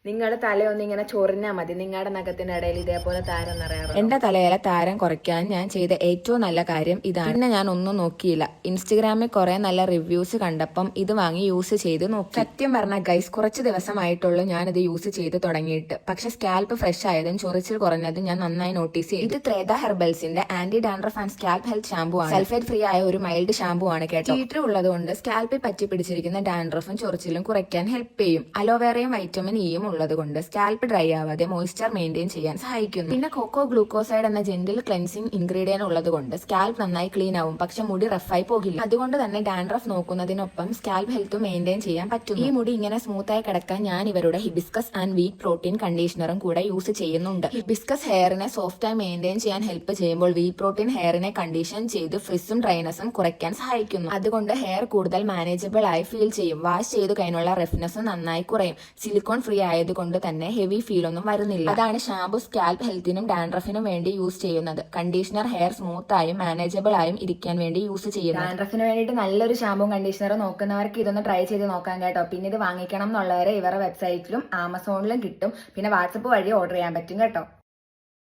നിങ്ങളുടെ തലയൊന്നും ഇങ്ങനെ ചൊറിഞ്ഞാൽ മതി, നിങ്ങളുടെ നഖത്തിന്റെ ഇടയിൽ ഇതേപോലെ താരം നിറയാറുണ്ട്. എന്റെ തലയിലെ താരം കുറയ്ക്കാൻ ഞാൻ ചെയ്ത ഏറ്റവും നല്ല കാര്യം ഇതാണ്. പിന്നെ ഞാൻ ഒന്നും നോക്കിയില്ല, ഇൻസ്റ്റഗ്രാമിൽ കുറെ നല്ല റിവ്യൂസ് കണ്ടപ്പം ഇത് വാങ്ങി യൂസ് ചെയ്ത് നോക്കി. സത്യം പറഞ്ഞ ഗൈസ്, കുറച്ച് ദിവസമായിട്ടുള്ളൂ ഞാനിത് യൂസ് ചെയ്ത് തുടങ്ങിയിട്ട്. പക്ഷെ സ്കാൽപ്പ് ഫ്രഷ് ആയതും ചൊറിച്ചിൽ കുറഞ്ഞതും ഞാൻ നന്നായി നോട്ടീസ് ചെയ്തു. ഇത് ത്രേത ഹെർബൽസിന്റെ anti dandruff and scalp health shampoo ആണ്. സൾഫേറ്റ് ഫ്രീ ആയ ഒരു മൈൽഡ് ഷാമ്പു ആണ് കേട്ടോ. ഹീറ്റർ ഉള്ളതുകൊണ്ട് സ്കാൽപ്പിൽ പറ്റി പിടിച്ചിരിക്കുന്ന ഡാൻഡ്രഫും ചൊറിച്ചിലും കുറയ്ക്കാൻ ഹെൽപ്പ് ചെയ്യും. അലോവേറയും വൈറ്റമിൻ ഇയും ഉള്ളതുകൊണ്ട് സ്കാൽപ്പ് ഡ്രൈ ആവാതെ മോയ്സ്ചർ മെയിൻറ്റെയിൻ ചെയ്യാൻ സഹായിക്കുന്നു. പിന്നെ കൊക്കോ ഗ്ലൂക്കോസൈഡ് എന്ന ജെന്റിൽ ക്ലെൻസിംഗ് ഇൻഗ്രീഡിയന്റ് ഉള്ളതുകൊണ്ട് സ്കാൽപ്പ് നന്നായി ക്ലീൻ ആവും, പക്ഷെ മുടി റഫായി പോകില്ല. അതുകൊണ്ട് തന്നെ ഡാൻഡ്രഫ് നോക്കുന്നതിനൊപ്പം സ്കാൽപ്പ് ഹെൽത്തും മെയിൻറ്റെയിൻ ചെയ്യാൻ പറ്റും. ഈ മുടി ഇങ്ങനെ സ്മൂത്തായി കിടക്കാൻ ഞാൻ ഇവരുടെ ഹിബിസ്കസ് ആൻഡ് വീറ്റ് പ്രോട്ടീൻ കണ്ടീഷണറും കൂടെ യൂസ് ചെയ്യുന്നുണ്ട്. ഹിബിസ്കസ് ഹെയറിനെ സോഫ്റ്റായി മെയിൻറ്റെയിൻ ചെയ്യാൻ ഹെൽപ്പ് ചെയ്യുമ്പോൾ വീറ്റ് പ്രോട്ടീൻ ഹെയറിനെ കണ്ടീഷൻ ചെയ്ത് ഫ്രിസും ഡ്രൈനസും കുറയ്ക്കാൻ സഹായിക്കുന്നു. അതുകൊണ്ട് ഹെയർ കൂടുതൽ മാനേജബിൾ ആയി ഫീൽ ചെയ്യും. വാഷ് ചെയ്ത് കഴിഞ്ഞുള്ള റഫ്നെസ്സും നന്നായി കുറയും. സിലിക്കോൺ ഫ്രീ ആയതുകൊണ്ട് തന്നെ ഹെവി ഫീൽ ഒന്നും വരുന്നില്ല. അതാണ് ഷാമ്പു സ്കാൽപ്പ് ഹെൽത്തിനും ഡാൻഡ്രഫിനും വേണ്ടി യൂസ് ചെയ്യുന്നത്. കണ്ടീഷണർ ഹെയർ സ്മൂത്ത് ആയും മാനേജബിൾ ആയും ഇരിക്കാൻ വേണ്ടി യൂസ് ചെയ്യുന്നത്. ഡാൻഡ്രഫിന് വേണ്ടിയിട്ട് നല്ലൊരു ഷാമ്പും കണ്ടീഷണറും നോക്കുന്നവർക്ക് ഇതൊന്ന് ട്രൈ ചെയ്ത് നോക്കാൻ കേട്ടോ. പിന്നെ ഇത് വാങ്ങിക്കണം എന്നുള്ളവരെ ഇവരുടെ വെബ്സൈറ്റിലും ആമസോണിലും കിട്ടും. പിന്നെ വാട്സപ്പ് വഴി ഓർഡർ ചെയ്യാൻ പറ്റും കേട്ടോ.